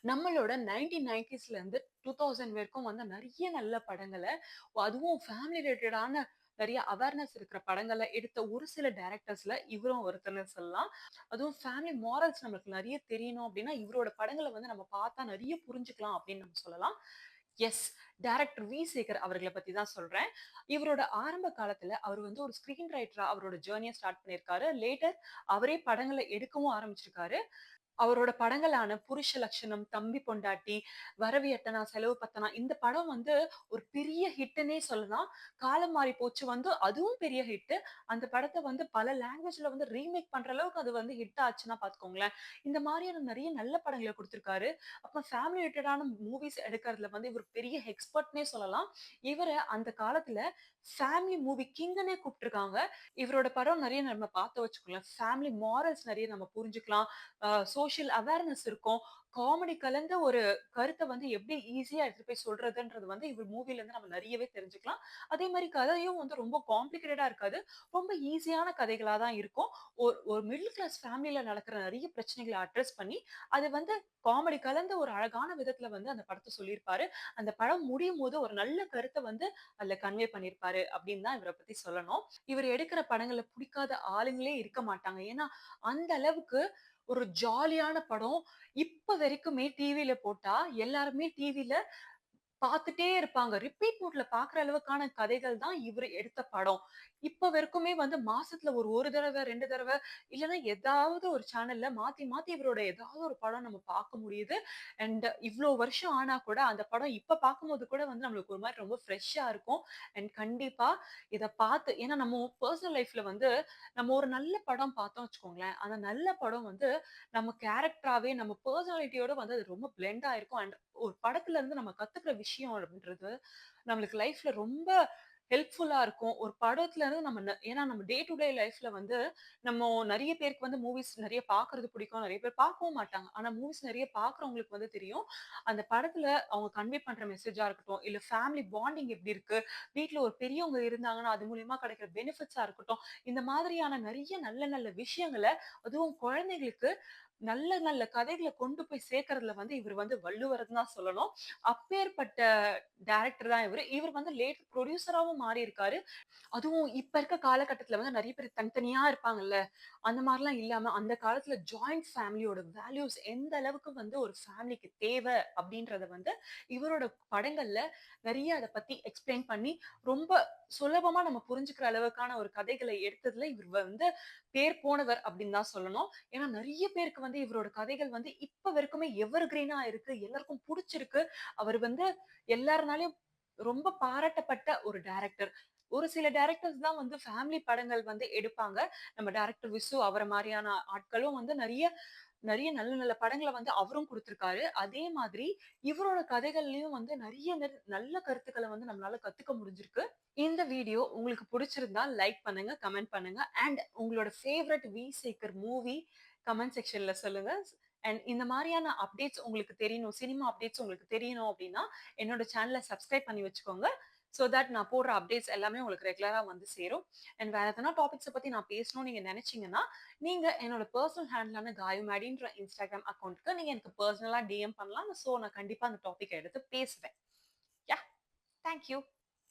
நம்மளோட 1990ஸ்ல இருந்து 2000 வரைக்கும் வந்த நெறைய நல்ல படங்கள, அதுவும் ஃபேமிலி ரிலேட்டடான நெறைய அவேர்னஸ் இருக்கிற படங்கள எடுத்த ஒரு சில டைரக்டர்ஸ்ல இவரும் ஒருத்தர்ன்னு சொல்லலாம். அதுவும் ஃபேமிலி மாரல்ஸ் நம்மளுக்கு நெறைய தெரியணும் அப்டின்னா, இவரோட படங்கள வந்து நம்ம பார்த்தா நெறைய புரிஞ்சுக்கலாம் அப்டின்னு நம்ம சொல்லலாம். எஸ். டைரக்டர் சேகர் அவர்கள பத்தி தான் சொல்றேன். இவரோட ஆரம்ப காலத்துல அவர் வந்து ஒரு ஸ்கிரீன் ரைட்டரா அவரோட ஜர்னிய ஸ்டார்ட் பண்ணியிருக்காரு. லேட்டர் அவரே படங்கள எடுக்கவும் ஆரம்பிச்சிருக்காரு. அவரோட படங்களான புருஷ லட்சணம், தம்பி பொண்டாட்டி, வரவு எட்டனா, செலவு பத்தனா இந்த படம் வந்து ஒரு பெரிய ஹிட்டுன்னே சொல்லலாம். காலம் மாறி போச்சு வந்து அதுவும் பெரிய ஹிட்டு. அந்த படத்த வந்து பல லாங்குவேஜ்ல வந்து ரீமேக் பண்ற அளவுக்கு அது வந்து ஹிட் ஆச்சுன்னா பார்த்துக்கோங்களேன். இந்த மாரியான நெறைய நல்ல படங்கள குடுத்திருக்காரு. அப்புறம் ஃபேமிலி ரிலேட்டடான மூவிஸ் எடுக்கிறதுல வந்து இவர் பெரிய எக்ஸ்பர்ட்ன்னே சொல்லலாம். இவர அந்த காலத்துல ஃபேமிலி மூவி கிங்குன்னே கூப்ட்டுருக்காங்க. இவரோட படம் நெறைய நம்ம பார்த்து வச்சுக்கோங்களேன். ஃபேமிலி மாரல்ஸ் நெறைய நம்ம புரிஞ்சுக்கலாம். சோசியல் அவேர்னஸ் இருக்கும். காமெடி கலந்த ஒரு கருத்த வந்து எப்படி ஈஸியா எடுத்துட்டு போய் சொல்றதுன்றது வந்து இவர் மூவில இருந்து நம்ம நெறையவே தெரிஞ்சுக்கலாம். அதே மாரி கதையும் வந்து ரொம்ப காம்ப்ளிகேட்டடா இருக்காது. ரொம்ப ஈஸியான கதைகளா தான் இருக்கும். ஒரு மிடில் கிளாஸ் ஃபேமிலில நடக்கிற நெறைய பிரச்சனைகள அட்ரஸ் பண்ணி, அது வந்து காமெடி கலந்த ஒரு அழகான விதத்துல வந்து அந்த படத்த சொல்லியிருப்பாரு. அந்த படம் முடியும்போது ஒரு நல்ல கருத்த வந்து அதுல கன்வே பண்ணியிருப்பாரு அப்படின்னு தான் இவர பத்தி சொல்லணும். இவர் எடுக்கிற படங்கள புடிக்காத ஆளுங்களே இருக்க மாட்டாங்க. ஏன்னா, அந்த அளவுக்கு ஒரு ஜாலியான படம். இப்ப வரைக்குமே டிவில போட்டா, எல்லாருமே டிவில பாத்துட்டே இருப்பாங்க. ரிப்பீட் மோட்ல பாக்குற அளவுக்கான கதைகள் தான் இவரு எடுத்த படம். இப்ப வரைக்குமே வந்து மாசத்துல ஒரு தடவ, 2 தடவ இல்லன்னா ஏதாவது ஒரு சேனல்ல மாத்தி, மாத்தி இவரோட ஏதாவது ஒரு படம் நம்ம பார்க்க முடியுது. அண்ட் இவ்ளோ வருஷம் ஆனா கூட அந்த படம் இப்ப பார்க்கும்போது கூட வந்து நம்மளுக்கு ஒரு மாரி ரொம்ப ஃப்ரெஷ்ஷா இருக்கும். அண்ட் கண்டிப்பா இத பார்த்து ஏன்னா நம்ம பெர்சனல் லைஃப்ல வந்து நம்ம ஒரு நல்ல படம் பார்த்தோம் வச்சுக்கோங்களேன். அந்த நல்ல படம் வந்து நம்ம கேரக்டராவே நம்ம பெர்சனாலிட்டியோட வந்து அது ரொம்ப பிளெண்ட் ஆயிருக்கும். அண்ட் ஒரு படத்துல இருந்து நம்ம கத்துக்கிற விஷயம் அப்படின்றது நம்மளுக்கு லைஃப்ல ரொம்ப ஹெல்ப்ஃபுல்லா இருக்கும். ஒரு படத்துல இருந்து நம்ம ஏன்னா நம்ம டே டு டே லைஃப்ல வந்து நம்ம நெறைய பேருக்கு வந்து மூவிஸ் நெறைய பார்க்கறது பிடிக்கும். நெறைய பேர் பார்க்கவும் மாட்டாங்க. ஆனா மூவிஸ் நெறைய பார்க்கிறவங்களுக்கு வந்து தெரியும். அந்த படத்துல அவங்க கன்வே பண்ற மெசேஜா இருக்கட்டும், இல்ல ஃபேமிலி பாண்டிங் எப்படி இருக்கு, வீட்ல ஒரு பெரியவங்க இருந்தாங்கன்னா, அது மூலியமா கிடைக்கிற பெனிஃபிட்ஸா இருக்கட்டும், இந்த மாதிரியான நெறைய நல்ல நல்ல விஷயங்கள அதுவும் குழந்தைகளுக்கு நல்ல நல்ல கதைகள கொண்டு போய் சேர்க்கறதுல வந்து இவரு வந்து வள்ளுவர்ன்னு தான் சொல்லணும். அப்பேற்பட்ட டைரக்டர் தான் இவரு. இவரு வந்து லேட் புரொடியூசராவும் மாறியிருக்காரு. அதுவும் இப்ப இருக்க காலகட்டத்துல வந்து நெறைய பேர் தனித்தனியா இருப்பாங்கல்ல. அந்த மாரிலாம் இல்லாம, அந்த காலத்துல ஜாயிண்ட் ஃபேமிலியோட வேல்யூஸ் எந்த அளவுக்கு வந்து ஒரு ஃபேமிலிக்கு தேவ அப்டின்றத வந்து இவரோட படங்கள்ல நெறைய அத பத்தி எக்ஸ்ப்ளைன் பண்ணி, ரொம்ப சுலபமா நம்ம புரிஞ்சுக்கிற அளவுக்கான ஒரு கதைகள எடுத்ததுல இவர் வந்து பேர் போனவர் அப்டின்னு தான் சொல்லணும். ஏன்னா நெறைய பேருக்கு வந்து இவரோட கதைகள் வந்து இப்ப வரைக்குமே எவர் கிரீனா இருக்கு. எல்லாருக்கும் புடிச்சிருக்கு. அவர் வந்து எல்லார்னாலயும் ரொம்ப பாராட்டப்பட்ட ஒரு டைரக்டர். ஒரு சில டைரக்டர்ஸ் தான் வந்து ஃபேமிலி படங்கள் வந்து எடுப்பாங்க. நம்ம டைரக்டர் விசு அவர மாரியான ஆட்களும் வந்து நெறைய நெறைய நல்ல நல்ல படங்கள வந்து அவரும் குடுத்திருக்காரு. அதே மாதிரி இவரோட கதைகள்லயும் வந்து நெறைய நல்ல கருத்துக்கள வந்து நம்மளால கத்துக்க முடிஞ்சிருக்கு. இந்த வீடியோ உங்களுக்கு புடிச்சிருந்தா லைக் பண்ணுங்க, கமெண்ட் பண்ணுங்க. அண்ட் உங்களோட ஃபேவரைட் சேகர் மூவி கமெண்ட் செக்ஷன்ல சொல்லுங்க. அண்ட் இந்த மாரியான அப்டேட்ஸ் உங்களுக்கு தெரியணும், சினிமா அப்டேட்ஸ் உங்களுக்கு தெரியணும் அப்டின்னா, என்னோட சேனல சப்ஸ்கிரைப் பண்ணி வச்சுக்கோங்க. சோ தட் நான் போடுற அப்டேட்ஸ் எல்லாமே உங்களுக்கு ரெகுலரா வந்து சேரும். அண்ட் வேற எதனா டாபிக்ஸ பத்தி நான் பேசணும்னு நீங்க நெனச்சீங்கன்னா, நீங்க என்னோட பெர்சனல் ஹேண்டிலான காயுமேடின்ற இன்ஸ்டாகிராம் அக்கவுண்ட்க்கு நீங்க எனக்கு பெர்சனலா டிஎம் பண்ணலாம். சோ நான் கண்டிப்பா அந்த டாபிக்க எடுத்து பேசுவேன். யா, தேங்க் யூ.